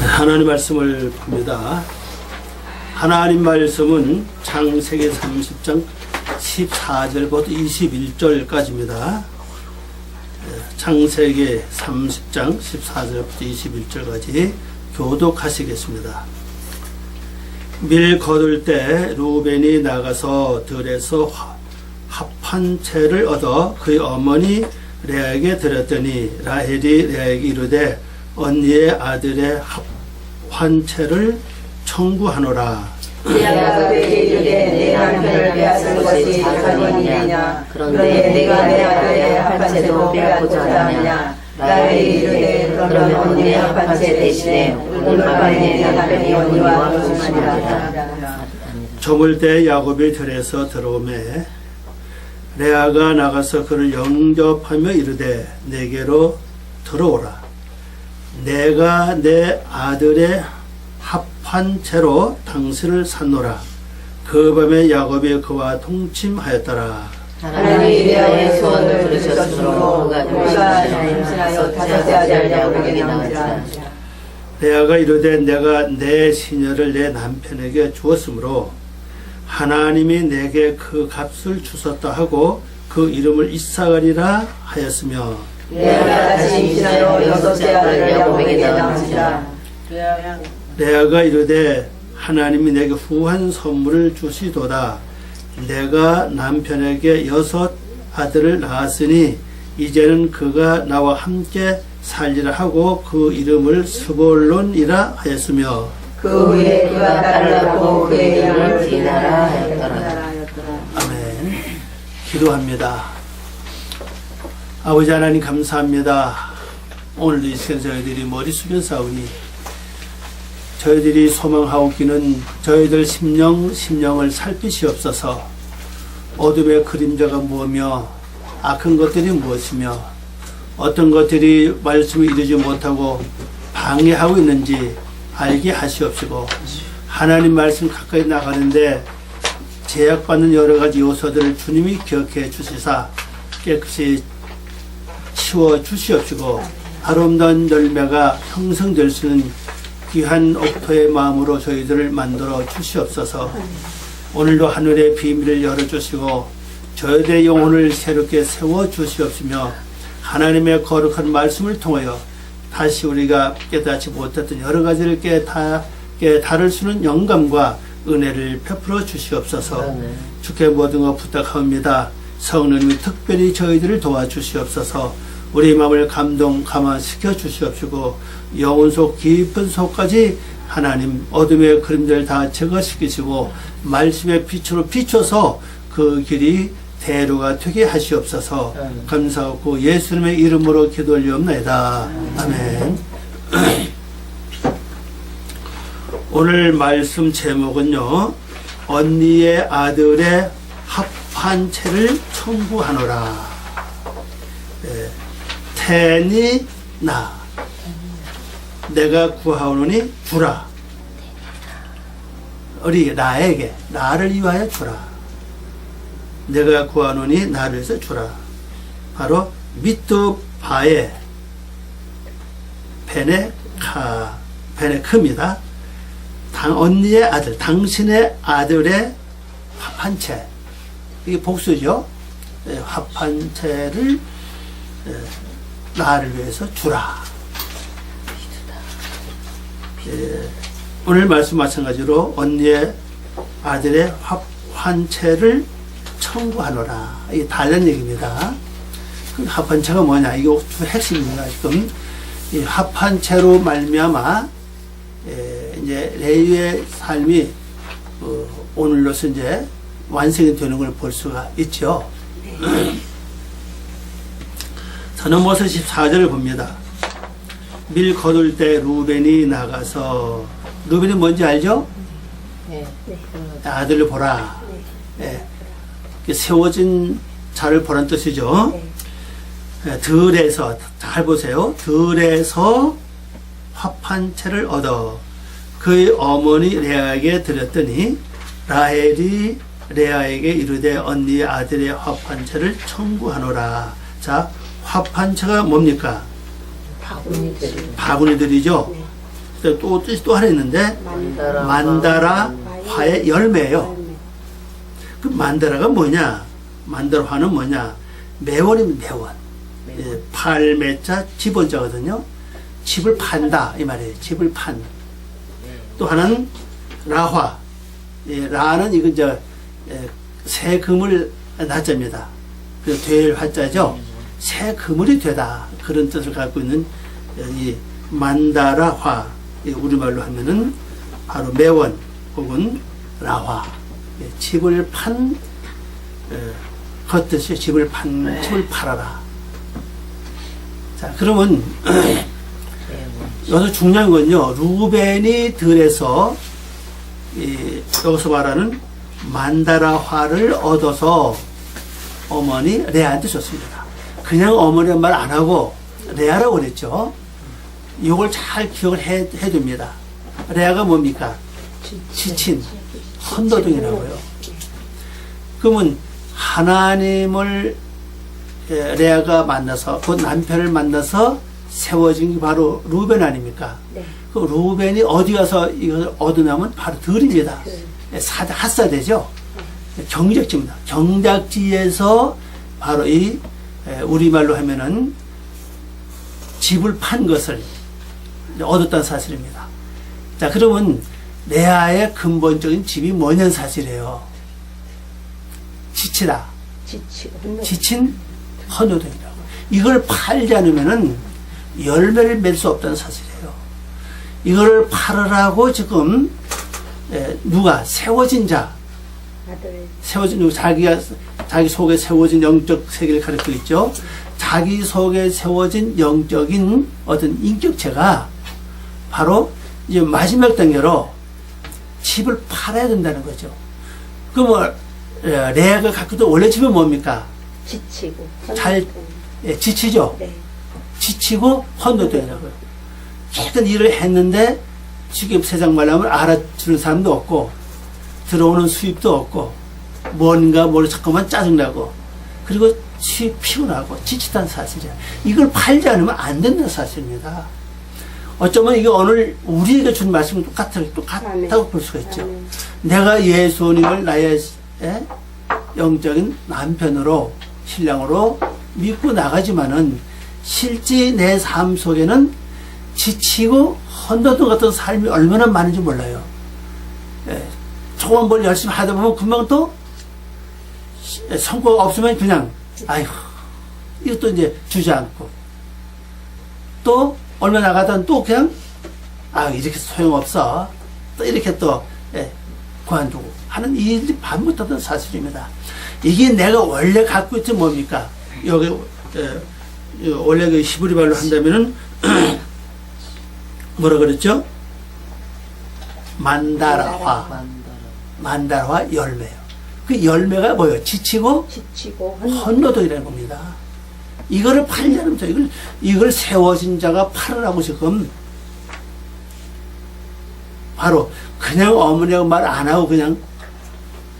하나님 말씀을 봅니다. 하나님 말씀은 창세기 30장 14절부터 21절까지입니다. 창세기 30장 14절부터 21절까지 교독하시겠습니다. 밀 거둘 때 루벤이 나가서 들에서 합한 채를 얻어 그의 어머니 레아에게 드렸더니 라헬이 레아에게 이르되 언니의 아들의 합한 채를 청구하노라. 레아가 그에게 이르되 내 남편을 빼앗은 것이 자기이냐? 그런데 내가 내 아들의 합한 채도 빼앗고자 하느냐? 라헬이 이르되 그러면 언니의 합한 채 대신에 오늘 밤에 내 남편이 언니와 동침하리라. 저물 때 야곱이 들에서 들어오매 레아가 나가서 그를 영접하며 이르되 내게로 들어오라. 내가 내 아들의 합한 채로 당신을 샀노라. 그 밤에 야곱이 그와 동침하였더라. 하나님이 레아의 소원을 들으셨으므로 그가 임신하여 다섯째 아들 야곱에게 낳은지라. 레아가 이르되 내가 내 시녀를 내 남편에게 주었으므로 하나님이 내게 그 값을 주셨다 하고 그 이름을 이삭이라 하였으며 레아가 다시 임신하여 여섯째 아들 야곱에게 낳은지라. 레아가 이르되 하나님이 내게 후한 선물을 주시도다. 내가 남편에게 여섯 아들을 낳았으니 이제는 그가 나와 함께 살리라 하고 그 이름을 스볼론이라 하였으며 그 후에 그가 딸을 낳고 그의 이름을 디나라 하였더라. 아멘. 기도합니다. 아버지 하나님 감사합니다. 오늘도 이 시간 저희들이 머리 숙여 싸우니 저희들이 소망하옵기는 저희들 심령을 살피시옵소서. 어둠의 그림자가 무엇이며 악한 것들이 무엇이며 어떤 것들이 말씀을 이루지 못하고 방해하고 있는지 알게 하시옵시고 하나님 말씀 가까이 나가는데 제약받는 여러 가지 요소들을 주님이 기억해 주시사 깨끗이 치워 주시옵시고 아름다운 열매가 형성될 수 있는 귀한 옥토의 마음으로 저희들을 만들어 주시옵소서. 오늘도 하늘의 비밀을 열어주시고 저희들의 영혼을 새롭게 세워 주시옵시며 하나님의 거룩한 말씀을 통하여 다시 우리가 깨닫지 못했던 여러 가지를 깨달을 수 있는 영감과 은혜를 베풀어 주시옵소서. 주께 모든 것 부탁합니다. 성령님이 특별히 저희들을 도와주시옵소서. 우리 마음을 감화시켜 주시옵시고 영혼 속 깊은 속까지 하나님 어둠의 그림자를 다 제거시키시고 말씀의 빛으로 비춰서 그 길이 대로가 되게 하시옵소서. 감사하고 예수님의 이름으로 기도 올리옵나이다. 아멘. 오늘 말씀 제목은요, 언니의 아들의 합한 채를 청구하노라. 태니 나 내가 구하오노니 주라. 우리 나에게 나를 위하여 주라. 내가 구하노니 나를 위해서 주라. 바로 미뚜바의 베네크입니다. 언니의 아들, 당신의 아들의 합한 채, 이게 복수죠. 합한 채를 나를 위해서 주라. 오늘 말씀 마찬가지로 언니의 아들의 합한 채를 청구하노라. 이게 다른 얘기입니다. 그 합한 채가 뭐냐? 이게 주 핵심입니다. 지금 이 합한 채로 말미암아 이제 레위의 삶이 오늘로서 이제 완성이 되는 걸 볼 수가 있죠. 선언버섯 14절을 봅니다. 밀 거둘 때 루벤이 나가서, 루벤이 뭔지 알죠? 네. 아들을 보라. 네. 세워진 자를 보란 뜻이죠. 네. 들에서, 잘 보세요. 들에서 합한 채를 얻어 그의 어머니 레아에게 드렸더니 라헬이 레아에게 이르되 언니의 아들의 합한 채를 청구하노라. 자, 합한 채가 뭡니까? 바구니들이죠. 바구니들이죠. 그때 또 뜻이 또 하나 있는데 만다라 화의 열매예요. 그 만다라가 뭐냐? 만다라 화는 뭐냐? 매원입니다. 매원. 예, 팔매자 집원자거든요. 집을 판다 이 말이에요. 집을 판. 또 하나는 라화. 예, 라는 이건 이제 새 그물 낮자입니다. 그 될 화자죠. 새 그물이 되다 그런 뜻을 갖고 있는 이 만다라화. 우리말로 하면은 바로 매원 혹은 라화. 예, 집을 판 겉뜻이 집을 팔아라. 자, 그러면 여기서 중요한 건요. 루벤이 들에서 여기서 말하는 만다라화를 얻어서 어머니 레아한테 줬습니다. 그냥 어머니 말 안 하고 레아라고 그랬죠. 이걸 잘 기억을 해둡니다. 레아가 뭡니까? 지친 헌도둥이라고요. 그러면 하나님을 레아가 만나서 곧 남편을 만나서 세워진 게 바로 루벤 아닙니까? 네. 그 루벤이 어디 가서 이것을 얻으냐면 바로 들입니다. 핫사대죠. 경작지입니다. 경작지에서 바로 이 우리말로 하면은 집을 판 것을 얻었다는 사실입니다. 자, 그러면 레아의 근본적인 집이 뭐냐는 사실이에요. 지치다. 지친 헌도등이라고. 이걸 팔지 않으면은 열매를 맺을 수 없다는 사실이에요. 이거를 팔으라고 지금 누가 세워진 자, 세워진 자기 속에 세워진 영적 세계를 가리키고 있죠. 자기 속에 세워진 영적인 어떤 인격체가 바로 이제 마지막 단계로 집을 팔아야 된다는 거죠. 그럼 레아가 갖고 있던 원래 집은 뭡니까? 지치고 지치죠. 네. 지치고 헌도되라고요. 계속 일을 했는데 지금 세상 말하면 알아주는 사람도 없고 들어오는 수입도 없고 뭔가 뭘 자꾸만 짜증나고 그리고 피곤하고 지치다는 사실이야. 이걸 팔지 않으면 안 된다는 사실입니다. 어쩌면 이게 오늘 우리에게 준 말씀이 똑같다고 볼 수가 있죠. 내가 예수님을 나의 영적인 남편으로 신랑으로 믿고 나가지만은 실제 내 삶 속에는 지치고 헌도등 같은 삶이 얼마나 많은지 몰라요. 조금 뭘 열심히 하다 보면 금방 또 성과가 없으면 그냥 아이고 이것도 이제 주저앉고 또 얼마 나가다 또 그냥 이렇게 소용없어 또 이렇게 또 그만두고 하는 일이 반복하던 사실입니다. 이게 내가 원래 갖고 있지 뭡니까? 여기 원래 그 히브리 말로 한다면은 뭐라 그랬죠? 만다라화 열매요. 그 열매가 뭐예요? 지치고 헌도등이라는 겁니다. 이거를 팔려는 자, 이걸 세워진 자가 팔으라고 지금 바로 그냥 어머니가 말 안 하고 그냥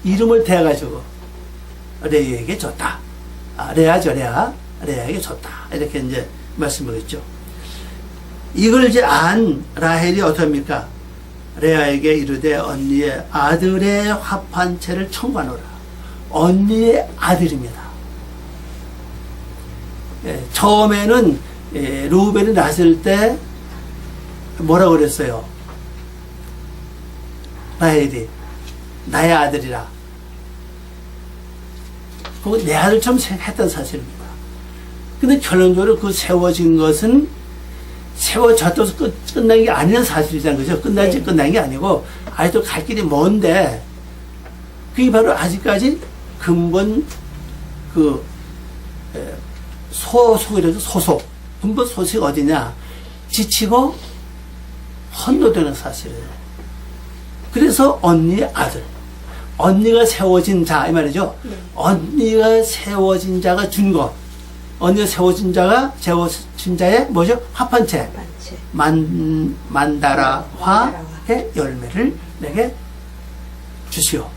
이름을 대가지고 레아에게 줬다. 레아죠, 레아에게 줬다. 이렇게 이제 말씀을 했죠. 이걸 이제 안 라헬이 어떻습니까? 레아에게 이르되 언니의 아들의 합한 채를 청구하노라. 언니의 아들입니다. 처음에는 루벤이 낳았을 때 뭐라고 그랬어요? 라헬이 나의 아들이라. 그거 내 아들처럼 생각했던 사실입니다. 근데 결론적으로 그 세워진 것은 세워졌다고 끝난 게 아니라는 사실이라는 거죠. 끝난 게 아니고 아직도 갈 길이 먼데 그게 바로 아직까지 근본 그 소속이라서 소속 근본 소속이 어디냐? 지치고 헌도되는 사실이에요. 그래서 언니의 아들, 언니가 세워진 자 이 말이죠. 네. 언니가 세워진 자가 준 것, 언니가 세워진 자의 뭐죠? 합한채 만다라화의 열매를 내게 주시오.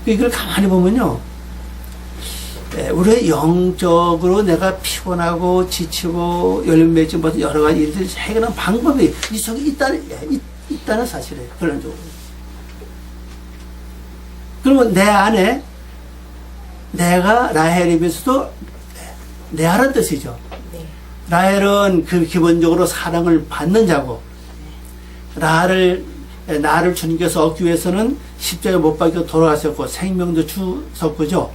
이걸 가만히 보면요, 우리 영적으로 내가 피곤하고 지치고 열매 맺지 못한 여러 가지 일들을 해결하는 방법이 이 속에 있다는 사실이에요. 결론적으로. 그러면 내 안에 내가 라헬에 비해서도 레아라는 뜻이죠. 라헬은 그 기본적으로 사랑을 받는 자고, 나를 주님께서 얻기 위해서는 십자가에 못 박혀 돌아가셨고 생명도 주셨고죠.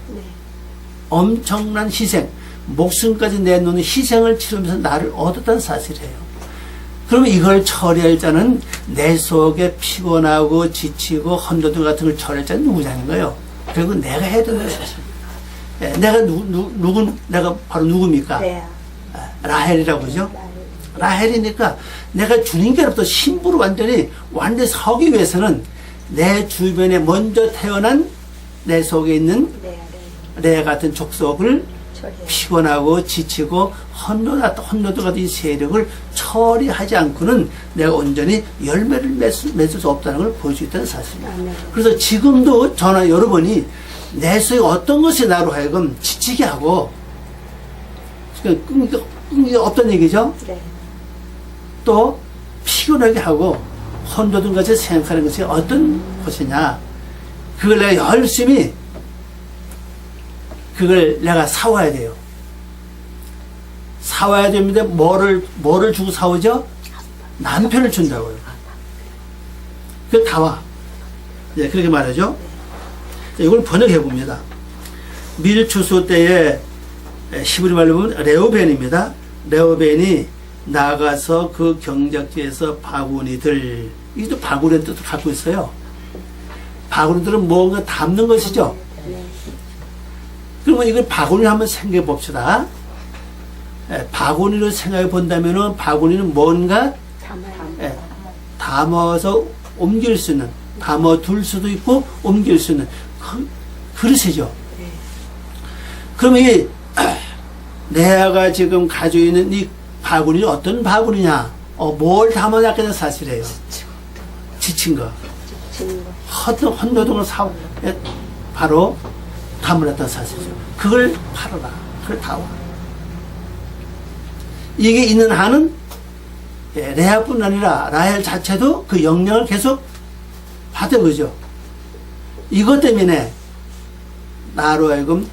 엄청난 희생, 목숨까지 내놓는 희생을 치르면서 나를 얻었다는 사실이에요. 그러면 이걸 처리할 자는 내 속에 피곤하고 지치고 헌도들 같은 걸 처리할 자는 누구냐는 거예요. 결국 내가 해야 되는 사실입니다. 내가 내가 바로 누굽니까? 라헬이라고 그러죠. 라헬이니까 내가 주님께로부터 신부로 완전히 서기 위해서는 내 주변에 먼저 태어난 내 속에 있는 레아 같은 족속을 피곤하고 지치고 헌도도 같은 이 세력을 처리하지 않고는 내가 온전히 열매를 맺을 수 없다는 걸 볼 수 있다는 사실입니다. 그래서 지금도 저나 여러분이 내 속에 어떤 것이 나로 하여금 지치게 하고 끈기 없다는 얘기죠. 또 피곤하게 하고 헌도든 같이 생각하는 것이 어떤 것이냐, 그걸 내가 열심히 그걸 내가 사와야 돼요. 사와야 됩니다. 뭐를 주고 사오죠? 남편을 준다고요. 그 다 와. 네, 그렇게 말하죠. 자, 이걸 번역해 봅니다. 밀추수 때에 히브리 말로 보면 레오벤입니다. 레오벤이 나가서 그 경작지에서 바구니들, 이것도 바구니의 뜻을 갖고 있어요. 바구니들은 뭔가 담는 것이죠. 그러면 이걸 바구니를 한번 생각해 봅시다. 바구니로 생각해 본다면은 바구니는 뭔가 담아서 옮길 수 있는, 담아둘 수도 있고 옮길 수 있는 그릇이죠. 그러면 이 레아가 지금 가지고 있는 이 바구니는 어떤 바구니냐? 뭘 담아놨겠다는 사실이에요. 지친 거. 헌도등을 바로 담아놨다는 사실이죠. 그걸 팔아라. 그걸 다 와. 이게 있는 한은 레아뿐 아니라 라헬 자체도 그 영향을 계속 받은 거죠. 이것 때문에 나로 하여금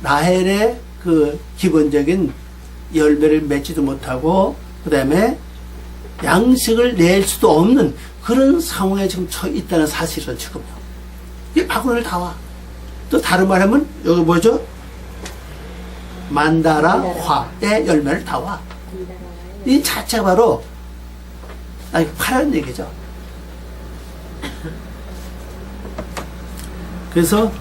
라헬의 그 기본적인 열매를 맺지도 못하고 그 다음에 양식을 낼 수도 없는 그런 상황에 지금 처해 있다는 사실은 지금요. 이 바구니를 다 와. 또 다른 말 하면 여기 뭐죠? 만다라 화의 열매를 다 와. 이 자체가 바로 파라는 얘기죠. 그래서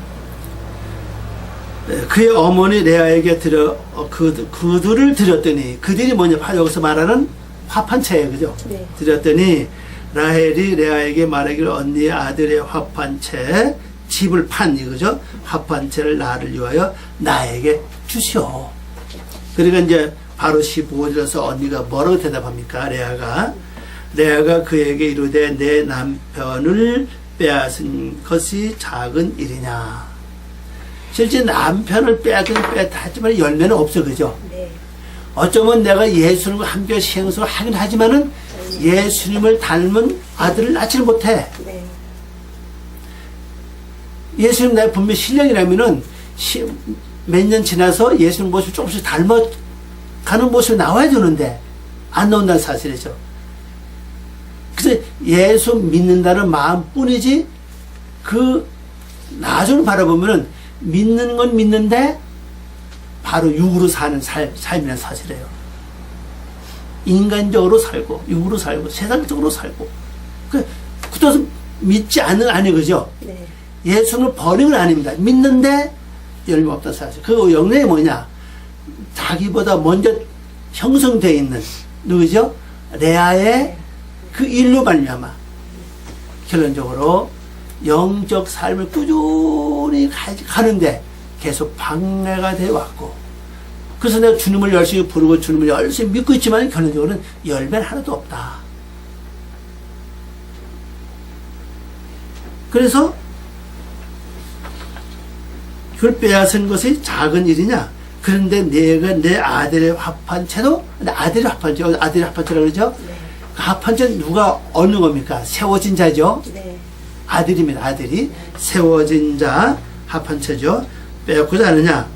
그의 어머니 레아에게 그들을 드렸더니, 그들이 뭐냐, 여기서 말하는 화판채예요, 그죠? 네. 드렸더니 라헬이 레아에게 말하기를 언니의 아들의 화판채, 집을 판 이거죠. 화판채를 나를 위하여 나에게 주시오. 그러니까 이제 바로 15절에서 언니가 뭐라고 대답합니까? 레아가 그에게 이르되 내 남편을 빼앗은 것이 작은 일이냐. 실제 남편을 빼앗긴 하지만 열매는 없어, 그죠? 네. 어쩌면 내가 예수님과 함께 시행성을 하긴 하지만은 예수님을 닮은 아들을 낳지는 못해. 네. 예수님 내가 분명히 신령이라면은 몇 년 지나서 예수님 모습을 조금씩 닮아가는 모습이 나와야 되는데 안 나온다는 사실이죠. 그래서 예수 믿는다는 마음뿐이지 그 나중을 바라보면은 믿는 건 믿는데 바로 육으로 사는 삶이라는 사실이에요. 인간적으로 살고 육으로 살고 세상적으로 살고 그것도 믿지 않는 아니 그죠? 네. 예수는 버린 건 아닙니다. 믿는데 열매 없다는 사실. 그 영향이 뭐냐? 자기보다 먼저 형성되어 있는 누구죠? 레아의 그 일로 말미암아 결론적으로 영적 삶을 꾸준히 가는데 계속 방해가 되어 왔고, 그래서 내가 주님을 열심히 부르고 주님을 열심히 믿고 있지만 결론적으로는 열매는 하나도 없다. 그래서 그걸 빼앗은 것이 작은 일이냐? 그런데 내가 내 아들의 합한채도, 아들의 합한채, 아들의 합한채라고 그러죠? 네. 그 합한채 누가 얻는 겁니까? 세워진 자죠? 네. 아들입니다. 아들이. 세워진 자 합한채죠. 빼앗고자 하느냐?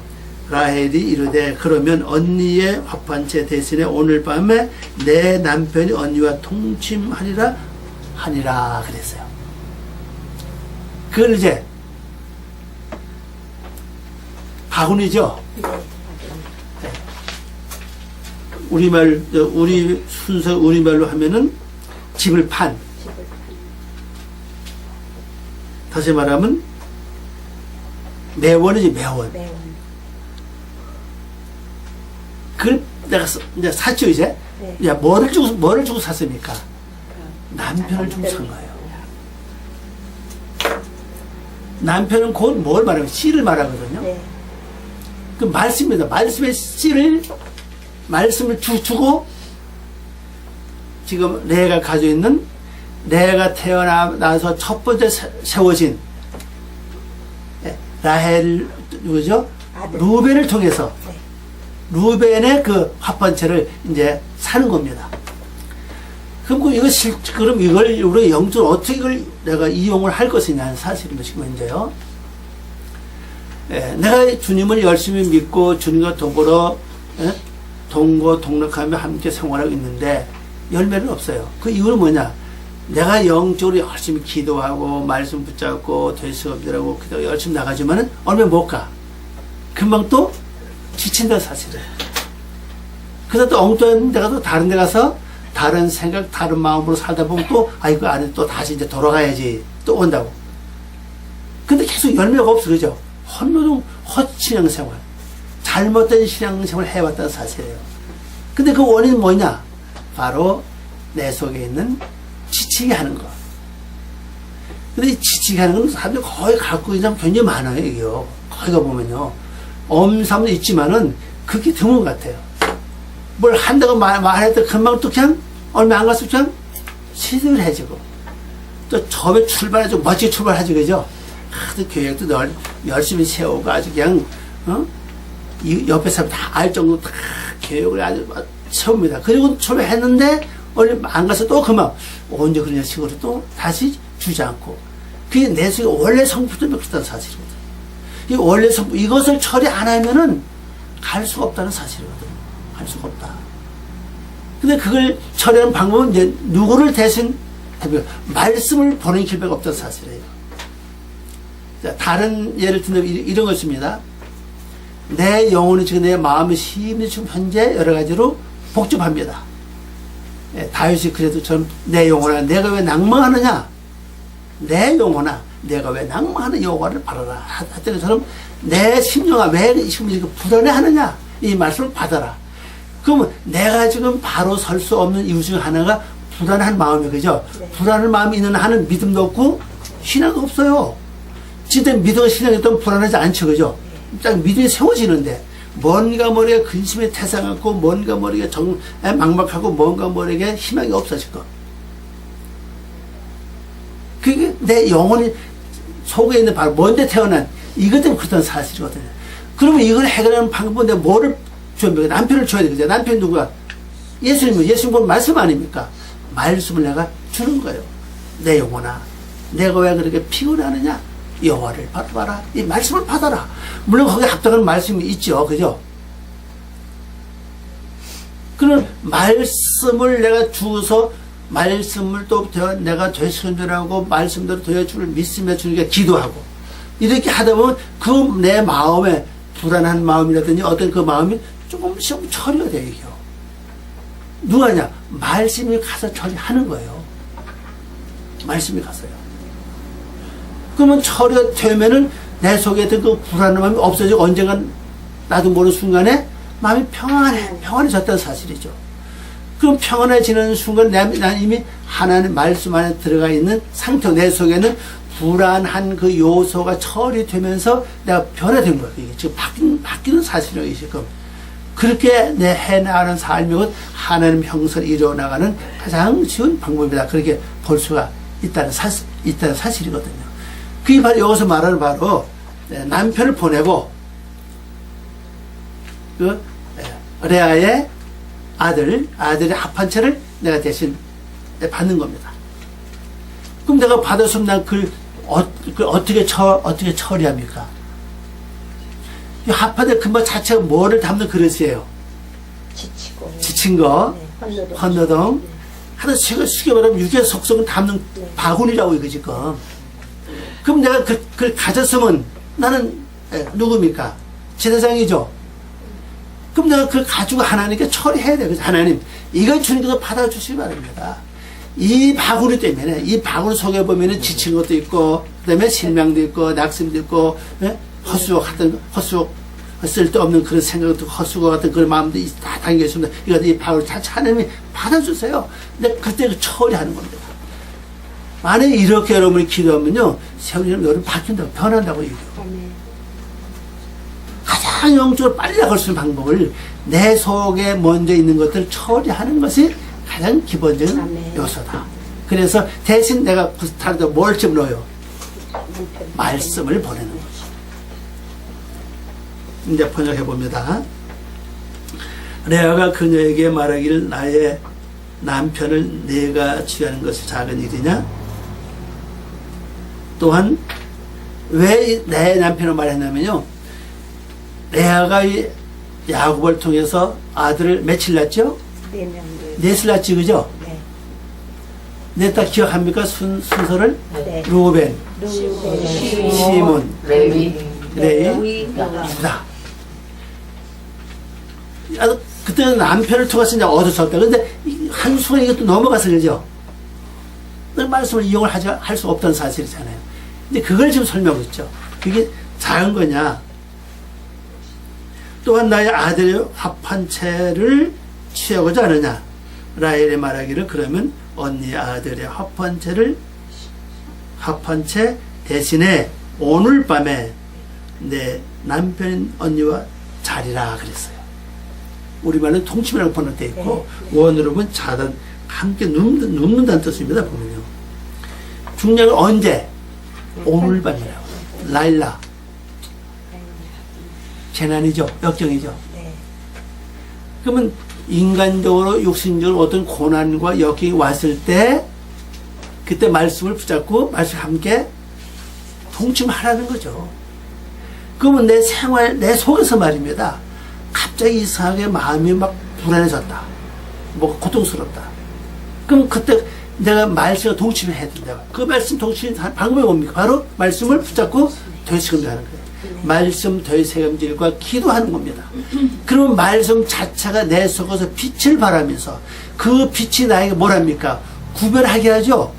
라헬이 이르되 그러면 언니의 합한채 대신에 오늘 밤에 내 남편이 언니와 통침하리라 하니라 그랬어요. 그걸 이제 바구니죠. 우리 순서 우리말로 하면은 집을 판. 다시 말하면 매원이지 매원. 그걸 내가 이제 샀죠 이제. 네. 야 뭐를 주고 샀습니까? 남편을 주고 산 거예요. 남편은 곧 뭘 말하면 씨를 말하거든요. 네. 그 말씀입니다. 말씀의 씨를 말씀을 주고 지금 레아가 가지고 있는 레아가 태어나서 첫 번째 세워진 라헬 누구죠? 아들. 루벤을 통해서 네. 루벤의 그 합반체를 이제 사는 겁니다. 그럼 그럼 이걸 우리 영적으로 어떻게 이걸 내가 이용을 할 것이냐 사실입니다. 지금 현재요. 내가 주님을 열심히 믿고 주님과 더불어 동거동락하며 함께 생활하고 있는데 열매는 없어요. 그 이유는 뭐냐? 내가 영적으로 열심히 기도하고 말씀 붙잡고 되시옵니라고 열심히 나가지만은 얼마 못 가. 금방 또 지친다 사실은. 그래서 또 엉뚱한 데가 또 다른 데 가서 다른 생각, 다른 마음으로 살다 보면 또 이거 안에 또 다시 이제 돌아가야지 또 온다고. 근데 계속 열매가 없어 그죠? 헛신앙생활, 잘못된 신앙생활을 해왔다는 사실이에요. 근데 그 원인은 뭐냐? 바로 내 속에 있는 지치게 하는 거. 근데 이 지치게 하는 건 사람들이 거의 갖고 있는 사람 굉장히 많아요, 이게요. 거기 가보면요. 없는 사람도 있지만은 그게 드문 것 같아요. 뭘 한다고 말했다 금방 또 그냥 얼마 안 가서 그냥 시들해지고 또 처음에 출발하죠. 멋지게 출발하죠, 그죠? 하도 계획도 널 열심히 세우고 아주 그냥 이 옆에 사람 다 알 정도로 다 계획을 아주 세웁니다. 그리고 처음에 했는데 얼마 안 가서 또 그만 언제 그러냐 식으로 또 다시 주지 않고 그게 내 속에 원래 성품 때문에 그렇다는 사실이거든. 이 원래 성품 이것을 처리 안 하면은 갈 수가 없다는 사실이거든. 갈 수가 없다. 근데 그걸 처리하는 방법은 이제 누구를 대신 말씀을 보는 길밖에 없다는 사실이에요. 자, 다른 예를 들면 이런 것입니다. 내 영혼이 지금 내 마음의 심리 지금 현재 여러 가지로 복잡합니다. 다윗이 그래도 좀 내 영혼아 내가 왜 낭망하느냐? 내 영혼아 내가 왜 낭망하는 여호와를 바라라 하던 것처럼 내 심령아 왜 지금 이렇게 불안해하느냐? 이 말씀을 받아라. 그러면 내가 지금 바로 설 수 없는 이유 중 하나가 불안한 마음이 그죠? 네. 불안한 마음이 있는 한은 믿음도 없고 신앙도 없어요. 진짜 믿음과 신앙이 있다면 불안하지 않죠, 그죠? 딱 믿음이 세워지는데 뭔가 머리에 근심에 태상하고 뭔가 머리에 막막하고 뭔가 머리에 희망이 없어질 것. 그게 내 영혼이 속에 있는 바로 먼데 태어난 이것 때문에 그렇다는 사실이거든요. 그러면 이걸 해결하는 방법은 내가 뭐를 줘야 됩니까? 남편을 줘야 되겠죠. 남편이 누구야? 예수님은 예수님 말씀 아닙니까? 말씀을 내가 주는 거예요. 내 영혼아 내가 왜 그렇게 피곤하느냐? 여호와를 바라봐라. 이 말씀을 받아라. 물론 거기에 합당한 말씀이 있죠. 그죠? 그런 말씀을 내가 주어서 말씀을 또 내가 되시는지라고 말씀대로 되어주를 믿으며 주니까 기도하고 이렇게 하다 보면 그 내 마음에 불안한 마음이라든지 어떤 그 마음이 조금씩 처리가 돼요. 누가 하냐? 말씀이 가서 처리하는 거예요. 말씀이 가서요. 그러면 처리가 되면은 내 속에 있던 그 불안한 마음이 없어지고 언젠간 나도 모르는 순간에 마음이 평안해졌다는 사실이죠. 그럼 평안해지는 순간 난 이미 하나님 말씀 안에 들어가 있는 상태, 내 속에는 불안한 그 요소가 처리되면서 내가 변화된 거예요. 이게 지금 바뀌는 사실이에요. 지금. 그렇게 내 해나가는 삶이고 하나님 형성을 이루어나가는 가장 쉬운 방법이다. 그렇게 볼 수가 있다는 사실이거든요. 그게 바로 여기서 말하는 바로 남편을 보내고 그 레아의 아들의 합한 채를 내가 대신 받는 겁니다. 그럼 내가 받았으면 난 그걸 어떻게 처리합니까? 이 합한의 근본 자체가 뭐를 담는 그릇이에요? 지친 거, 헌너동. 하나 숙여버리면 육의 속성을 담는 바구니라고 이거 지금. 그럼 내가 그걸 가졌으면 나는 누굽니까? 제사장이죠. 그럼 내가 그걸 가지고 하나님께 처리해야 돼요. 그래서 하나님, 이걸 주님께서 받아주시기 바랍니다. 이 바구니 때문에, 이 바구니 속에 보면은 지친 것도 있고, 그 다음에 실망도 있고, 낙심도 있고, 쓸데없는 그런 생각도 헛수고 같은 그런 마음도 다 담겨 있습니다. 이거 이 바구니 다 하나님이 받아주세요. 근데 그때 그 처리하는 겁니다. 만약에 이렇게 여러분이 기도하면요, 세월이는 여러분 바뀐다고, 변한다고 얘기해요. 가장 영적으로 빨리 나갈 수 있는 방법을 내 속에 먼저 있는 것들을 처리하는 것이 가장 기본적인 요소다. 그래서 대신 내가 다른데 뭘 집어넣어요? 말씀을 보내는 거죠. 이제 번역해 봅니다. 레아가 그녀에게 말하기를 나의 남편을 내가 취하는 것이 작은 일이냐? 또한 왜 내 남편을 말했냐면요, 레아가 야곱을 통해서 아들을 며칠 낳았죠? 넷을 낳았지, 그죠? 넷 다 기억합니까? 순서를? 루벤, 시몬, 레위, 유다. 그때는 남편을 통해서 이제 얻었었다. 근데 한 순간 이것도 넘어가서 그죠? 말씀을 이용을 할 수 없다는 사실이잖아요. 근데 그걸 지금 설명하고 있죠. 그게 작은 거냐? 또한 나의 아들의 합한 채를 취하고자 하느냐? 라헬이 말하기를 그러면 언니 아들의 합한 채 대신에 오늘 밤에 내 남편 언니와 자리라 그랬어요. 우리말은 통침이라고 번역되어 있고 원어로 보면 자단 함께 눕는다는 뜻입니다. 보면요. 중요한 건 언제? 오늘 밤이라고. 라일라. 재난이죠. 역경이죠. 그러면 인간적으로 육신적으로 어떤 고난과 역경이 왔을 때 그때 말씀을 붙잡고 말씀 함께 동침하라는 거죠. 그러면 내 생활, 내 속에서 말입니다. 갑자기 이상하게 마음이 막 불안해졌다. 뭐 고통스럽다. 그럼 그때 내가 말씀과 동침을 해야 된다. 그 말씀 동침의 방법이 뭡니까? 바로 말씀을 붙잡고 되새김질하는 거예요. 말씀 되새김질과 기도하는 겁니다. 그러면 말씀 자체가 내 속에서 빛을 발하면서 그 빛이 나에게 뭐랍니까? 구별하게 하죠.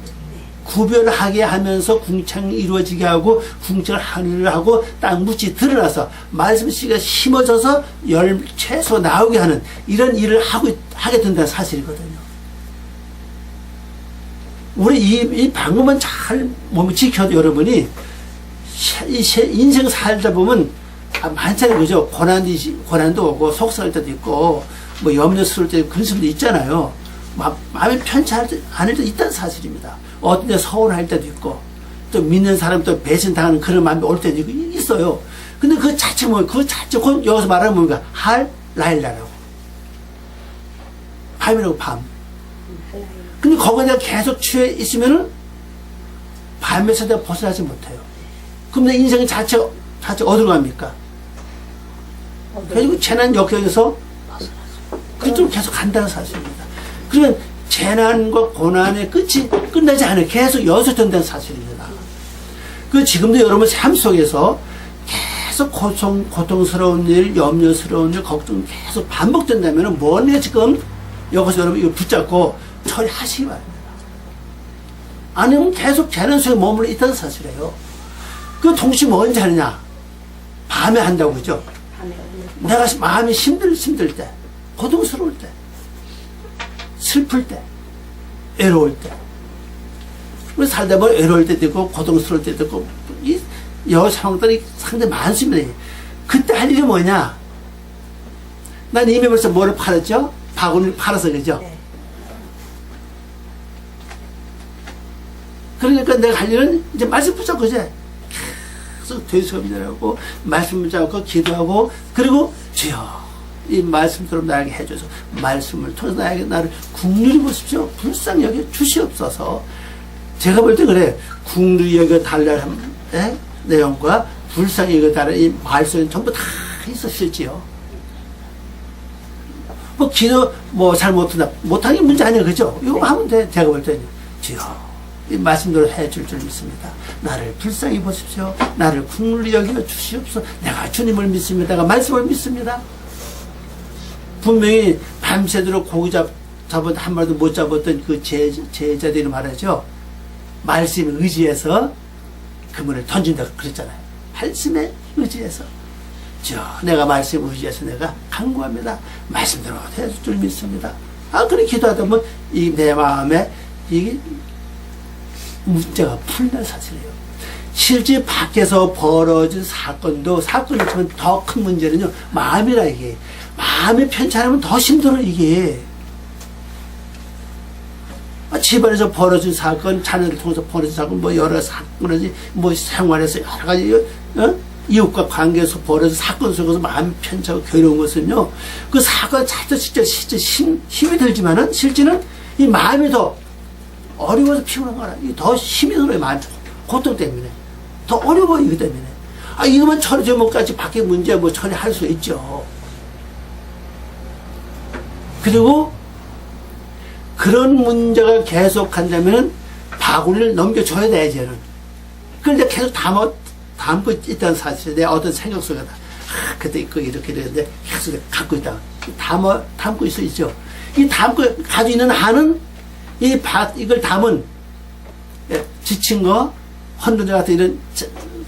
구별하게 하면서 궁창이 이루어지게 하고 궁창을 하늘을 하고 땅 묻이 드러나서 말씀 씨가 심어져서 채소 나오게 하는 이런 일을 하게 된다는 사실이거든요. 우리 이 방법만 잘 몸에 지켜도 여러분이 인생 살다 보면 많잖아요. 그죠? 고난도 오고 속상할 때도 있고 뭐 염려스러울 때도 그런 수도 있잖아요. 마음이 편치 않을 때도 있다는 사실입니다. 어떤 데 서운할 때도 있고 또 믿는 사람 또 배신당하는 그런 마음이 올 때도 있어요. 근데 그 자체 여기서 말하면 뭔가 라일라라고 밤이라고 밤. 근데 거기에 내가 계속 취해 있으면은 밤에서 내가 벗어나지 못해요. 그럼 내 인생 자체 어디로 갑니까? 그리고 재난 역경에서 그쪽으로 계속 간다는 사실입니다. 그러면 재난과 고난의 끝이 끝나지 않아요. 계속 연속된다는 사실입니다. 그 지금도 여러분 삶 속에서 계속 고통스러운 일, 염려스러운 일, 걱정 계속 반복된다면 뭐냐 지금 여기서 여러분 이거 붙잡고 처리하시기 바랍니다. 아니면 계속 재난 속에 머물러 있다는 사실이에요. 그 동심 언제 하느냐? 밤에 한다고 그죠? 내가 마음이 힘들 때, 고통스러울 때, 슬플 때, 외로울 때. 우리 살다 보면 외로울 때도 있고, 고통스러울 때도 있고, 여러 상황들이 상당히 많습니다. 그때 할 일이 뭐냐? 난 이미 벌써 뭐를 팔았죠? 바구니를 팔아서 그죠? 그러니까 내가 할 일은 이제 말씀 붙잡고 이제 계속 되새김질하고 말씀을 잡고 기도하고 그리고 주여 이 말씀대로 나에게 해줘서 말씀을 통해서 나를 국률이 보십시오. 불쌍히 여겨 주시옵소서. 제가 볼 때 그래. 국률이 여겨 달라는 내용과 불쌍히 여겨 달라는 이 말씀은 전부 다 있었을지요. 뭐 기도 뭐 잘 못하는 게 문제 아니에요. 그죠? 이거 하면 돼. 제가 볼 때는 주여 이 말씀대로 해줄 줄 믿습니다. 나를 불쌍히 보십시오. 나를 국률이 여겨 주시옵소서. 내가 주님을 믿습니다. 내가 말씀을 믿습니다. 분명히 밤새도록 고기 잡은 한 마리도 못 잡았던 그 제자들이 말하죠. 말씀에 의지해서 그물을 던진다고 그랬잖아요. 말씀에 의지해서. 내가 말씀에 의지해서 내가 간구합니다. 말씀대로 해줄 줄 믿습니다. 그래 기도하다 보면 내 마음에 이 문제가 풀리는 사실이에요. 실제 밖에서 벌어진 사건이지만 더 큰 문제는요, 마음이라 이게. 마음이 편찮으면 더 힘들어, 이게. 집안에서 벌어진 사건, 자녀를 통해서 벌어진 사건, 뭐 여러 사건이지, 뭐 생활에서 여러 가지, 이웃과 관계에서 벌어진 사건 속에서 마음이 편찮고 괴로운 것은요, 그 사건 자체도 진짜 힘이 들지만은, 실제는 이 마음이 더 어려워서 피곤한 거라. 더 힘이 들어요, 마음. 고통 때문에. 더 어려워, 이거 때문에. 이거만 처리되면 뭐까지 밖에 문제 뭐 처리할 수 있죠. 그리고 그런 문제가 계속 간다면은 바구니를 넘겨줘야 돼, 이제는. 그런데 계속 담고 있다는 사실에 내 어떤 생각 속에다. 그때 이렇게 되는데 계속 갖고 있다. 담고 있죠. 이 가지고 있는 한은 이걸 담은 지친 거, 헌돈자 같은 이런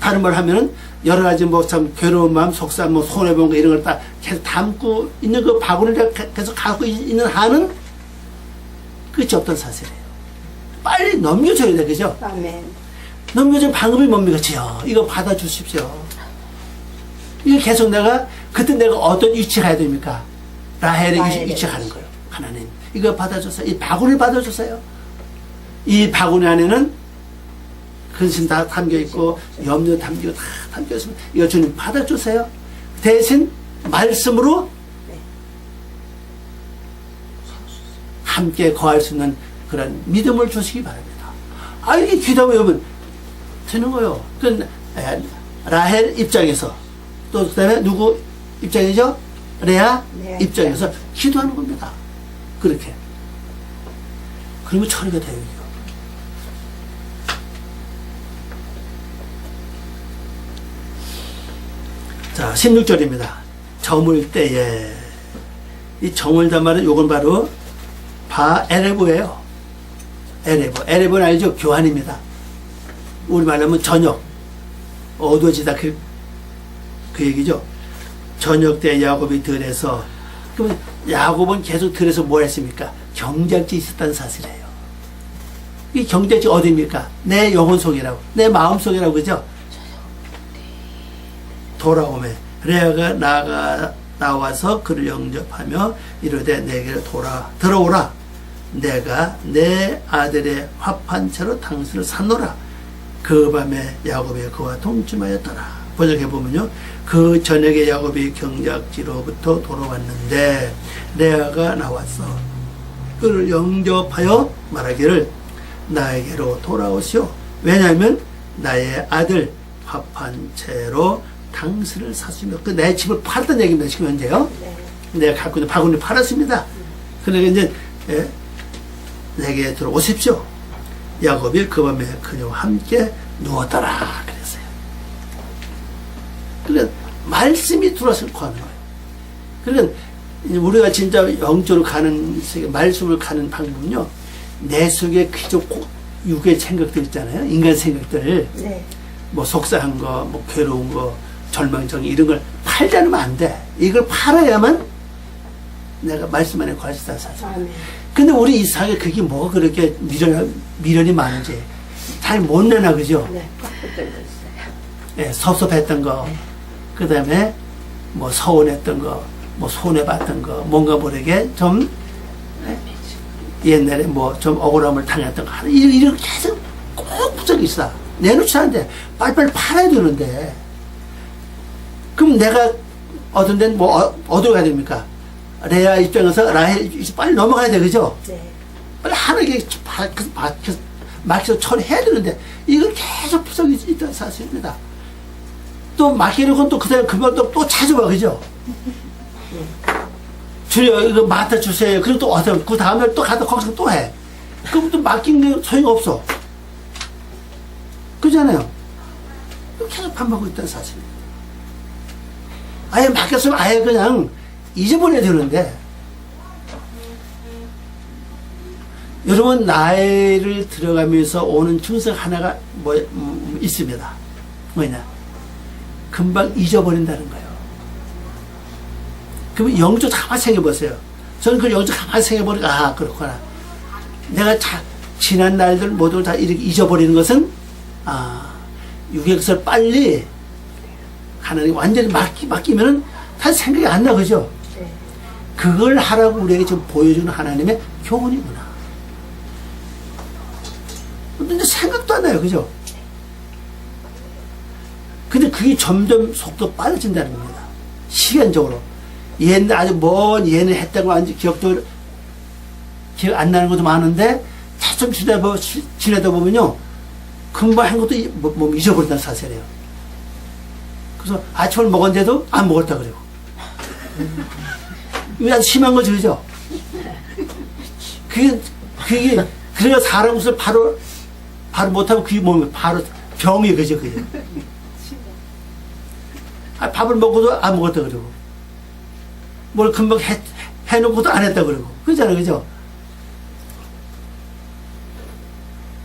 다른 말 하면은 여러 가지 뭐 참 괴로운 마음, 속상, 뭐 손해본 거 이런 걸 딱 계속 담고 있는 그 바구니를 계속 갖고 있는 한은 끝이 없던 사실이에요. 빨리 넘겨줘야 돼, 그죠? 아멘. 넘겨준 방법이 뭡니까? 지요. 이거 받아주십시오. 이거 계속 그때 내가 어떤 위치에 가야 됩니까? 라헬의 위치에 가는 거예요. 하나님. 이거 받아주세요. 이 바구니를 받아주세요. 이 바구니 안에는 근심 다 담겨있고, 염려 담기고 다 담겨있습니다. 이거 주님 받아주세요. 대신 말씀으로 함께 거할 수 있는 그런 믿음을 주시기 바랍니다. 이게 기도하면 여러분, 되는 거예요. 그, 라헬 입장에서, 또, 그 다음에 누구 입장이죠? 레아 입장에서 기도하는 겁니다. 그렇게. 그러면 처리가 돼요, 이거. 자, 16절입니다. 저물 때에. 이 저물단 말은 요건 바로 바에레브예요. 에레브는 알죠? 교환입니다. 우리말로 하면 저녁. 어두워지다 그 얘기죠. 저녁 때 야곱이 들에서, 그러면 야곱은 계속 들에서 뭘 했습니까? 경작지 있었다는 사실이에요. 이 경작지 어디입니까? 내 영혼 속이라고, 내 마음 속이라고, 그죠? 돌아오매 레아가 나와서 그를 영접하며 이르되 내게로 들어오라. 내가 내 아들의 화판채로 당신을 샀노라. 그 밤에 야곱이 그와 동침하였더라. 번역해 보면요, 그 저녁에 야곱이 경작지로부터 돌아왔는데 레아가 나와서 그를 영접하여 말하기를 나에게로 돌아오시오. 왜냐하면 나의 아들 화판채로 당신을 샀으며, 내 집을 팔았던 얘기입니다, 지금 현재요. 내가 갖고 있는 바구니 팔았습니다. 그러니까 이제, 내게 들어오십시오. 야곱이 그 밤에 그녀와 함께 누웠더라. 그랬어요. 그러니까, 말씀이 들어와서 구하는 거예요. 그러니까, 우리가 진짜 영적으로 가는, 말씀을 가는 방법은요, 내 속에 그저 육의 생각들 있잖아요. 인간 생각들. 뭐, 속상한 거, 뭐, 괴로운 거, 절망정이 이런 걸 팔지 않으면 안 돼. 이걸 팔아야만 내가 말씀 안에 거할 수 있다, 사실. 근데 우리 이상하게 그게 뭐가 그렇게 미련이 많은지 잘 못 내나, 그죠? 꽉 붙들고 있어요. 예, 섭섭했던 거, 그 다음에 뭐 서운했던 거, 뭐 손해봤던 거, 뭔가 모르게 좀, 옛날에 뭐 좀 억울함을 당했던 거, 이런 계속 꼭 붙잡고 있어. 내놓지 않는데 빨리빨리 팔아야 되는데 그럼 내가 얻은 데는 뭐 어디로 가야 됩니까? 레아 입장에서 라헬 빨리 넘어가야 돼, 그죠? 네. 빨리 하나님께 맡겨서 처리해야 되는데 이걸 계속 부석이 있다는 사실입니다. 또 맡겨놓고 또 그 사람 금방 또 찾아봐, 그죠? 주여 이거 맡아주세요. 그리고 또 어서 그 다음날 또 가서 거기서 또 해. 그럼 또 맡긴 게 소용없어. 그잖아요. 계속 반복하고 있다는 사실입니다. 아예 맡겼으면 아예 그냥 잊어버려야 되는데 여러분 나이를 들어가면서 오는 증상 하나가 있습니다. 뭐냐? 금방 잊어버린다는 거예요. 그러면 영적 가만히 생각해보세요. 저는 그 영적 가만히 생각해보니까 아 그렇구나. 내가 지난 날들 모든 걸 다 이렇게 잊어버리는 것은 유격설 빨리 하나님 완전히 맡기면은 다 생각이 안 나, 그죠? 네. 그걸 하라고 우리에게 지금 보여주는 하나님의 교훈이구나. 근데 생각도 안 나요, 그죠? 근데 그게 점점 속도 빨라진다는 겁니다. 시간적으로. 얘는 아주 먼 얘는 했다고 완전 기억 안 나는 것도 많은데, 좀 지내다 보면요, 금방 한 것도 잊어버린다는 사실이에요. 그래서 아침을 먹었는데도 안 먹었다 그래요. 이게 아주 심한 거죠, 그죠? 그래서 사람 옷을 바로 못하면 그게 뭐면 바로 병이 그죠, 그게. 밥을 먹고도 안 먹었다 그러고. 뭘 금방 해놓고도 안 했다 그러고. 그러잖아요, 그죠?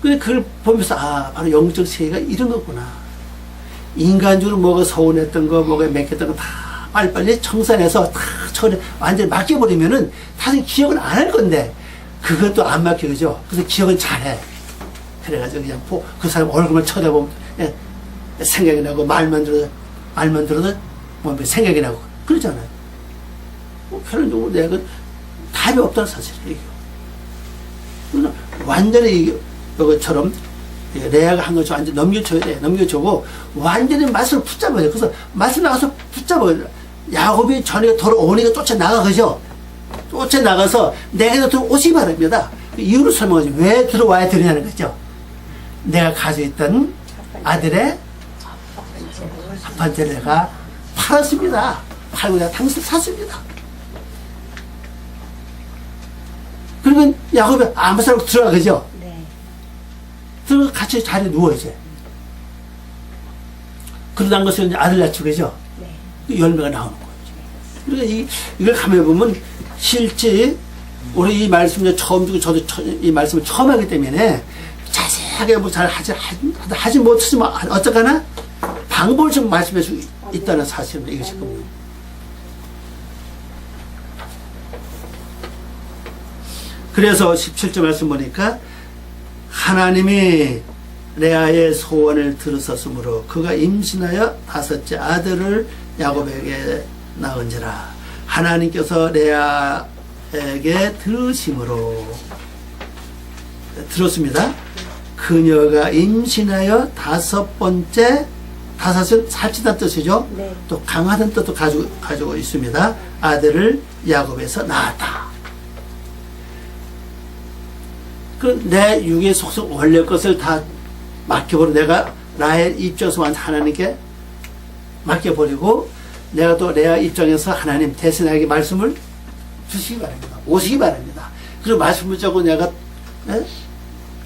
근데 그걸 보면서, 바로 영적 세계가 이런 거구나. 인간적으로 뭐가 서운했던 거, 뭐가 맥혔던 거 다 빨리빨리 청산해서 다 완전히 맡겨버리면은 다시 기억은 안 할 건데, 그것도 안 맡겨, 그죠? 그래서 기억은 잘해. 그래가지고 그냥 그 사람 얼굴만 쳐다보면 생각이 나고, 말만 들어도 뭐 생각이 나고, 그러잖아요. 편안적으로 내가 답이 없다는 사실이에요. 그래서 완전히 이것처럼 레아가 한 것처럼 완전히 넘겨줘야 돼. 넘겨주고 완전히 맛을 붙잡아요. 그래서 맛을 나가서 붙잡아요. 야곱이 전에 돌아오니까 쫓아나가, 그죠? 쫓아나가서 내게도 들어오시기 바랍니다. 이유를 설명하지. 왜 들어와야 되느냐는 거죠. 내가 가지고 있던 아들의 첫 번째를 내가 팔았습니다. 팔고 내가 당신을 샀습니다. 그러면 야곱이 아무 사람 들어가, 그죠? 네. 들어가 같이 자리에 누워, 이제. 그러던 것을 이제 아들 낳죠, 그죠? 네. 열매가 나오는 거죠. 그러니까 이걸 가만히 보면 실제 우리 이 말씀을 처음 듣고 저도 이 말씀을 처음 하기 때문에 자세하게 뭐 잘 하지 못하지만 어떡하나 방법을 좀 말씀해 주고 있다는 사실입니다. 이것이 지금. 그래서 17절 말씀 보니까 하나님이 레아의 소원을 들으셨으므로 그가 임신하여 5째 아들을 야곱에게 낳은지라. 하나님께서 레아에게 들으심으로 들었습니다. 그녀가 임신하여 5번째, 5은 살찌다는 뜻이죠. 네. 또 강하다는 뜻도 가지고 있습니다. 아들을 야곱에서 낳았다. 내 육의 속성 원래 것을 다 맡겨버리고 내가 나의 입장에서 하나님께 맡겨버리고 내가 또 레아 입장에서 하나님 대신하게 말씀을 주시기 바랍니다. 오시기 바랍니다. 그리고 말씀을 잡고 내가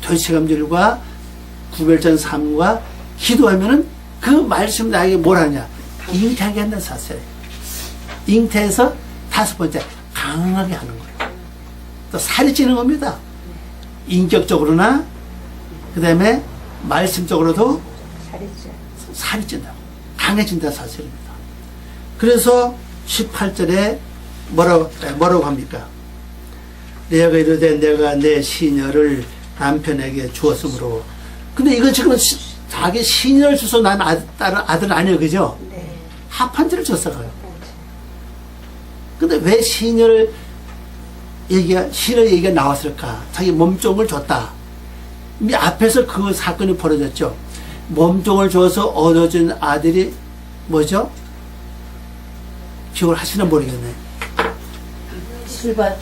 돌체감들과 구별전 삶과 기도하면은 그 말씀 나에게 뭘 하냐? 잉태하게 한다는 사실이에요. 잉태해서 5번째 강하게 하는 거예요. 또 살이 찌는 겁니다. 인격적으로나 그 다음에 말씀적으로도 살이 찐다고 강해진다는 사실입니다. 그래서 18절에 뭐라고 합니까? 레아가 이르되 내가 내 시녀를 남편에게 주었으므로. 근데 이건 지금 자기 시녀를 주서 난 아들 아니에요, 그죠? 네. 합한지를 줬어요. 근데 왜 시녀 얘기가 나왔을까? 자기 몸종을 줬다. 이 앞에서 그 사건이 벌어졌죠. 몸종을 주어서 얻어진 아들이 뭐죠? 기억을 하시나 모르겠네. 실바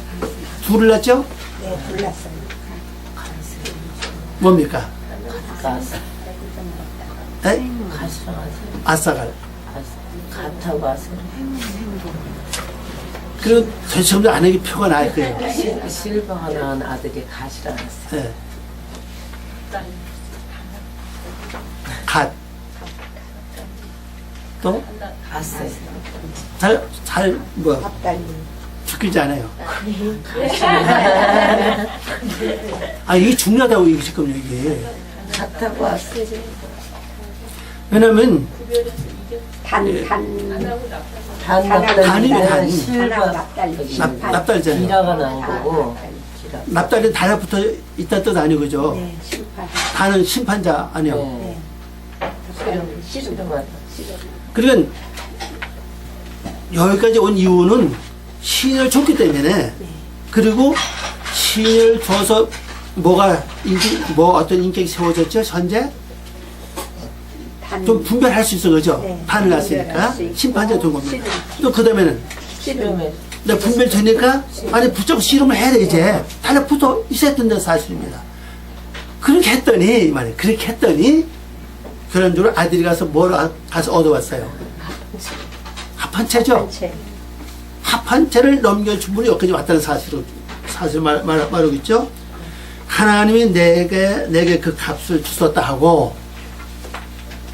둘을 낳죠? 네, 불났어요. 뭡니까? 가스 에? 가스랑 아사갈. 갓하고 와서 그리고 전체적으로 아내에게 표가 나을 거예요. 실바가 낳은 아들이 가시랑 왔어. 예. 갓. 또? 가스 뭐, 밥달리. 죽이지 않아요. 아, 이게 중요하다고 이게 지금 이게. 갓하고 왔어. 왜냐면, 단이 단이 단. 실바 납달리. 납달이잖아요. 기라가 나온 거고 기라. 납달이 달라붙어 있다는 뜻 아니고, 그죠? 네, 심판. 단은 심판자 아니요. 네. 실바가 그러니까, 여기까지 온 이유는 신을 줬기 때문에, 그리고 신을 줘서 뭐가 어떤 인격이 세워졌죠? 현재? 좀 분별할 수 있어, 그죠? 네, 판을 났으니까 분별할 수 있고, 심판자 된 겁니다. 씨름. 또 그 다음에는 실험에 내가 분별되니까 아니 붙잡고 씨름을 해야 돼 이제 달라붙어 있었던 데 사실입니다. 그렇게 했더니 말이에요. 그렇게 했더니 결론적으로 아들이 가서 뭘 가서 얻어왔어요. 합한 채죠. 단체. 합한 채를 넘겨준 분이 여기까지 왔다는 사실을 말하고 있죠. 하나님이 내게 그 값을 주셨다 하고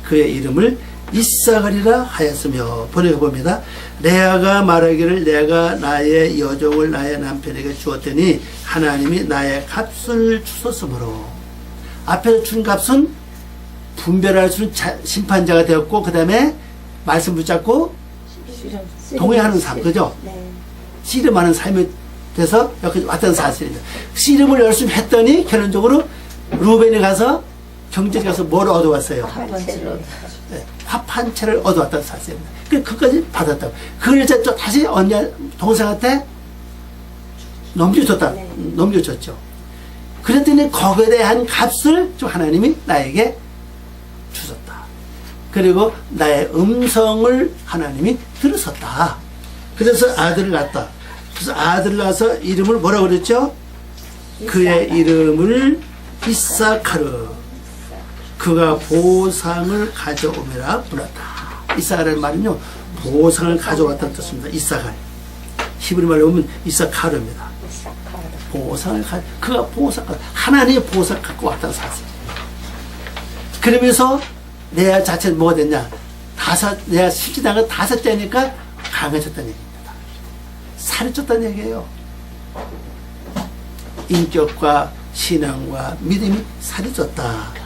그의 이름을 이사가리라 하였으며 번역해 봅니다. 레아가 말하기를 내가 나의 여종을 나의 남편에게 주었더니 하나님이 나의 값을 주셨으므로 앞에서 준 값은 분별할 수 있는 심판자가 되었고 그 다음에 말씀 붙잡고 동행하는 삶 그죠? 네. 씨름하는 삶이 돼서 여기 왔다는 사실입니다. 씨름을 열심히 했더니 결론적으로 루벤이 가서 경제에 가서 뭘 얻어왔어요? 한번째로 네, 합한 채를 얻어왔다는 사실입니다. 그것까지 받았다고. 그걸 이제 또 다시 언니 동생한테 넘겨줬다. 네. 넘겨줬죠. 그랬더니 거기에 대한 값을 좀 하나님이 나에게 주셨다. 그리고 나의 음성을 하나님이 들으셨다. 그래서 아들을 낳았다. 그래서 아들을 낳아서 이름을 뭐라고 그랬죠? 그의 이름을 이사카르. 그가 보상을 가져오매라 불렀다. 이사가라는 말은요, 보상을 가져왔다는 뜻입니다. 이사갈. 히브리 말로 보면 이사카르입니다. 그가 보상, 하나님의 보상 갖고 왔다는 사실. 그러면서 레아 자체는 뭐가 됐냐? 내가 실질한 건 5째니까 강해졌다는 얘기입니다. 살이 쪘다는 얘기예요. 인격과 신앙과 믿음이 살이 쪘다.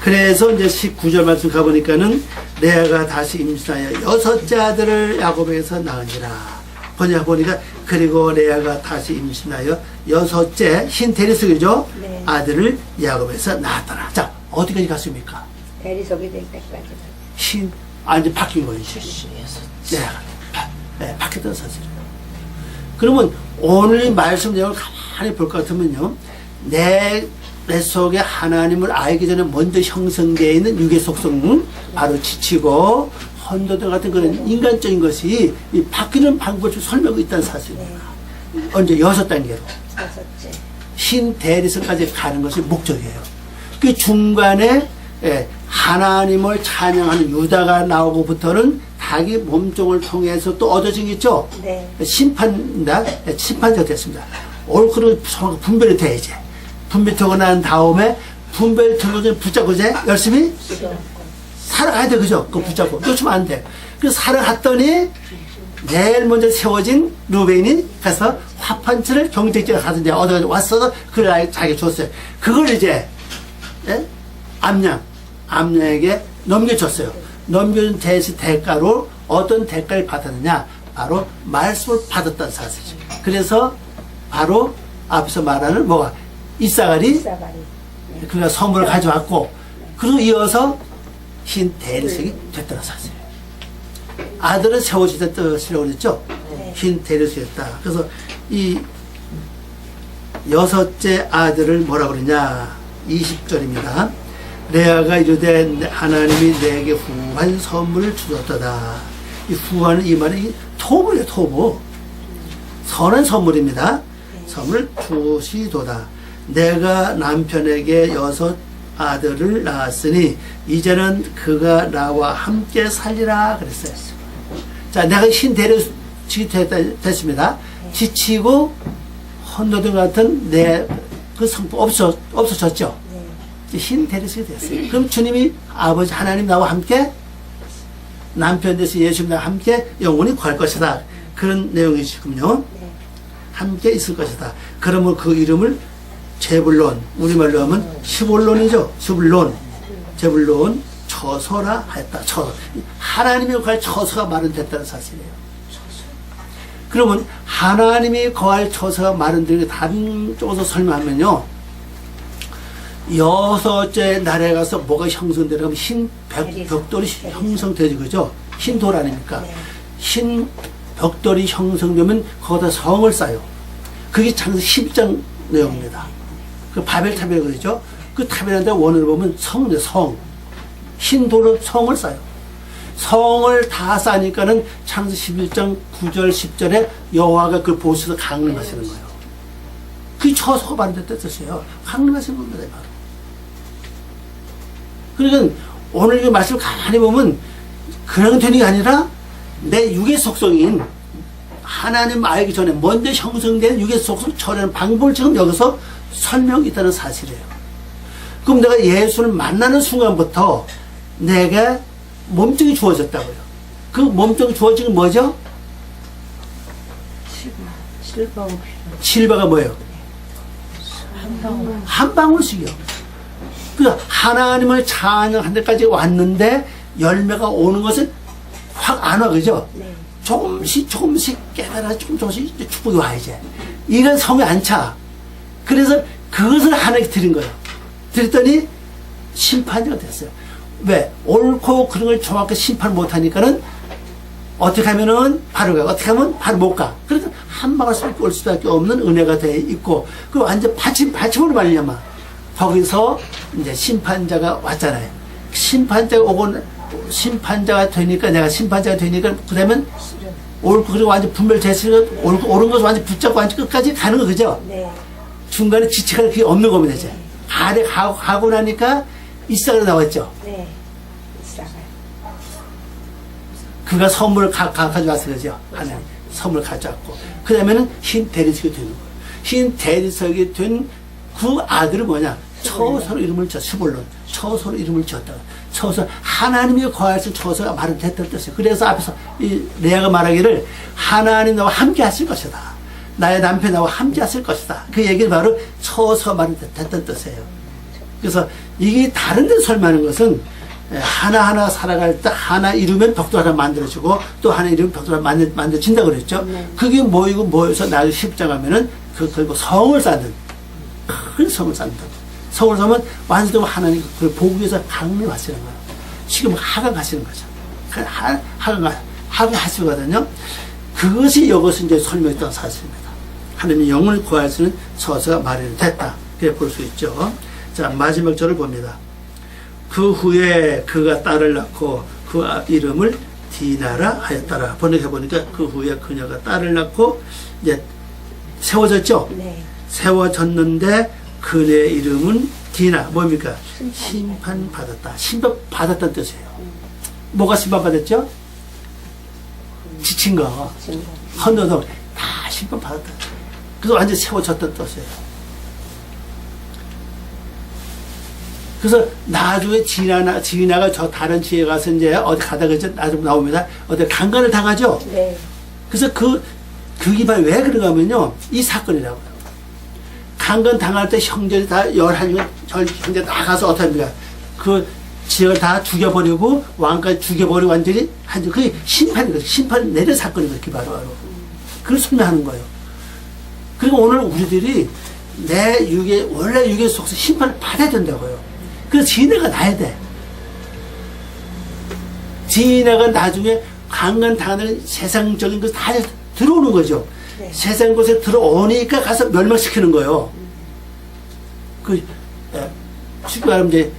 그래서 이제 19절 말씀 가보니까는 레아가 다시 임신하여 6째 아들을 야곱에게서 낳으니라. 번역 보니까 그리고 레아가 다시 임신하여 6째 흰 대리석이죠. 네. 아들을 야곱에서 낳았더라. 자, 어디까지 갔습니까? 대리석이 될 때까지. 이제 바뀐 거예요. 네, 바뀌었던 사실이에요. 그러면 오늘 이 말씀 내용을 가만히 볼 것 같으면요. 내 속에 하나님을 알기 전에 먼저 형성되어 있는 육의 속성은 바로 지치고 헌도들 같은 그런 인간적인 것이 이 바뀌는 방법을 좀 설명하고 있다는 사실입니다. 언제 6단계로. 6째. 흰 대리석까지 가는 것이 목적이에요. 그 중간에 하나님을 찬양하는 유다가 나오고부터는 닭이 몸종을 통해서 또 얻어진 게 있죠. 네. 심판자가 됐습니다. 옳고는 분별이 돼 이제. 분별되고 난 다음에 분별되고 전에 붙잡고 이제 열심히 살아가야 돼, 그죠? 그거 붙잡고 놓치면 안 돼. 그래서 살아갔더니 제일 먼저 세워진 루벤이 가서 화판치를 경쟁지에 가서 이제 얻어 왔어서 그걸 자기가 줬어요. 그걸 이제 암양에게 넘겨줬어요. 넘겨준 대가로 어떤 대가를 받았느냐? 바로 말씀을 받았다는 사실이죠. 그래서 바로 앞에서 말하는 뭐가 이사갈이 그가 선물을 가져왔고 그리고 이어서 흰 대리석이 됐다는 사실이에요. 아들은 세워지다 뜻이라고 그랬죠. 네. 흰 대리석이 됐다. 그래서 이 6째 아들을 뭐라고 그러냐 20절입니다. 레아가 이르되 하나님이 내게 후한 선물을 주셨도다. 이 후하는 이 말이 토부예요, 토부. 선한 선물입니다. 선물을 주시도다. 내가 남편에게 6 아들을 낳았으니 이제는 그가 나와 함께 살리라 그랬어요. 자, 내가 신 대리시기 됐습니다. 지치고 헌도등 같은 내 그 성품 없어졌죠. 신 대리시기 됐어요. 그럼 주님이 아버지 하나님 나와 함께 남편 대신 예수님 나와 함께 영원히 구할 것이다. 그런 내용이시군요. 함께 있을 것이다. 그러면 그 이름을 제불론, 우리말로 하면 시볼론이죠. 시볼론, 제불론, 처소라 했다. 처소. 하나님이 거할 처소가 마련됐다는 사실이에요. 그러면 하나님이 거할 처소가 마련되는 다른 쪽에서 설명하면요, 6째 날에 가서 뭐가 형성되려면 흰 벽돌이 형성되지, 그죠? 흰 돌 아닙니까? 흰 벽돌이 형성되면 거기다 성을 쌓아요. 그게 창세기 12장 내용입니다. 그 바벨탑에 그러죠? 그 탑이라는데 원어를 보면 성이에요, 성. 흰 돌로 성을 쌓아요. 성을 다 쌓으니까는 창세기 11장 9절 10절에 여호와가 그걸 보셔서 강림하시는 거예요. 그게 처소가 마련됐다는 뜻이에요. 강림하시는 겁니다, 바로. 그러니까 오늘 이 말씀을 가만히 보면 그냥 되는 게 아니라 내 육의 속성인 하나님 알기 전에 먼저 형성된 육의 속성 처리하는 방법을 지금 여기서 설명이 있다는 사실이에요. 그럼 내가 예수를 만나는 순간부터 내게 몸뚱이 주어졌다고요. 그 몸뚱이 주어진 게 뭐죠? 실바가 뭐예요? 한 방울씩이요. 그 하나님을 찬양한 데까지 왔는데 열매가 오는 것은 확 안 와, 그죠? 조금씩 깨달아 조금씩 축복이 와야지. 이건 성에 안 차. 그래서 그것을 하나님께 드린 거예요. 드렸더니 심판자가 됐어요. 왜? 옳고 그런 걸 정확하게 심판 못하니까는 어떻게 하면은 바로 가, 어떻게 하면 바로 못 가. 그래서 한 방울 올 수밖에 없는 은혜가 돼 있고, 그 완전 받침으로 말려마. 거기서 이제 심판자가 왔잖아요. 심판자가 오고, 심판자가 되니까, 내가 심판자가 되니까, 그 다음에 옳고, 그리고 완전 분별됐으니까, 옳은 것을 완전 붙잡고 완전 끝까지 가는 거, 그죠? 중간에 지체가 그게 없는 겁니다, 이제. 아래 가고 나니까, 이삭으로 나왔죠? 이삭을. 그가 선물을 가져왔어요, 그죠? 하나님. 선물을 가져왔고. 그 다음에는 흰 대리석이 되는 거예요. 흰 대리석이 된 그 아들은 뭐냐? 처소로 이름을 지었, 스볼론. 처소로 이름을 지었다가. 처소, 하나님이 거하신 처소가 마련됐다는 뜻이에요. 그래서 앞에서 이 레아가 말하기를 하나님 나와 함께 하실 것이다. 나의 남편 나와 함께 하실 것이다. 그 얘기는 바로 처소가 마련됐다는 뜻이에요. 그래서 이게 다른 데 설명하는 것은 하나하나 살아갈 때 하나 이루면 벽돌 하나 만들어지고 또 하나 이루면 벽돌 하나 만들어진다고 그랬죠. 그게 모여서 나중에 10장 하면은 그리고 성을 쌓는, 큰 성을 쌓는다. 성을 쌓으면 완전히 하나님 그걸 보기 위해서 강림하시는 거예요. 지금 하강하시는 거죠. 하강하시거든요. 그것이 여기서 이제 설명했던 사실입니다. 하나님이 영을 구할 수 있는 처소가 마련됐다. 그렇게 볼 수 있죠. 자, 마지막 절을 봅니다. 그 후에 그가 딸을 낳고 그 이름을 디나라 하였더라. 번역해보니까 그 후에 그녀가 딸을 낳고 이제 세워졌죠? 세워졌는데 그의 이름은 디나. 뭡니까? 심판받았다. 심판받았다는 뜻이에요. 뭐가 심판받았죠? 지친 거, 헌너도 다 심판받았다. 그래서 완전히 세워졌다는 뜻이에요. 그래서 나중에 지나가 저 다른 지에 가서 이제 어디 가다가 이제 나중에 나옵니다. 어디 강간을 당하죠? 그래서 그 기반이 왜 그런가 하면요. 이 사건이라고요. 강간 당할 때 형제들이 다 11명, 형제 다 가서 어떻게 합니까? 그 지역을 다 죽여버리고, 왕까지 죽여버리고 완전히, 그게 심판이거든요. 심판 내린 사건이거든요. 바로. 그걸 설명하는 거예요. 그리고 오늘 우리들이 원래 육의 속에서 심판을 받아야 된다고요. 그래서 지네가 나야 돼. 지네가 나중에 강간 당하는 세상적인 것 다 들어오는 거죠. 세상 곳에 들어오니까 가서 멸망시키는 거예요. 쉽게 말하면 이제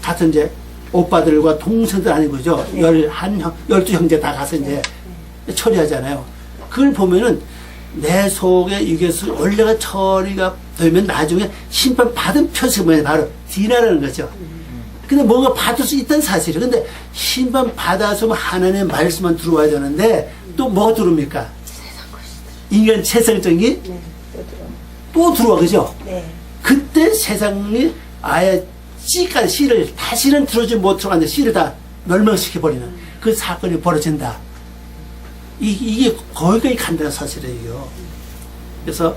같은 이제 오빠들과 동생들 아니고 그죠? 12형제 다 가서 이제 처리하잖아요. 그걸 보면은 내 속에 이게 원래가 처리가 되면 나중에 심판 받은 표시가 뭐냐 바로 디나라는 거죠. 근데 뭔가 받을 수 있다는 사실이에요. 근데 심판 받아서 하나님의 말씀만 들어와야 되는데 또 뭐가 들어옵니까? 인간 세상적인 네, 또 들어. 또 들어와 그죠? 네. 그때 세상이 아예 씨까지 씨를 다시는 들어오지 못하는데 씨를 다 멸망시켜버리는 그 사건이 벌어진다. 이게 거기까지 간다는 사실이에요. 그래서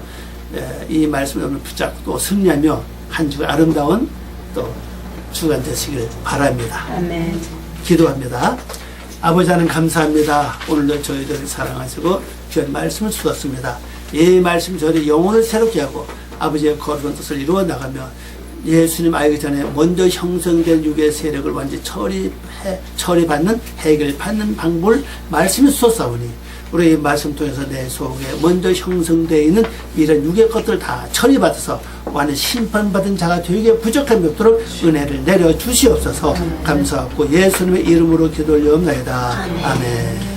이 말씀을 오늘 붙잡고 또 승리하며 한 주가 아름다운 또 주간 되시길 바랍니다. 아멘. 기도합니다. 아버지 하나님 감사합니다. 오늘도 저희들을 사랑하시고 귀한 말씀을 주셨습니다. 이 말씀 저희 영혼을 새롭게 하고 아버지의 거룩한 뜻을 이루어 나가며 예수님 알기 전에 먼저 형성된 육의 세력을 완전히 처리받는 해결받는 방법을 말씀해 주셨사오니 우리 이 말씀 통해서 내 속에 먼저 형성되어 있는 이런 육의 것들을 다 처리받아서 완전 심판받은 자가 되게 부족함이 없도록 은혜를 내려 주시옵소서. 감사하고 예수님의 이름으로 기도 올려옵나이다. 아멘.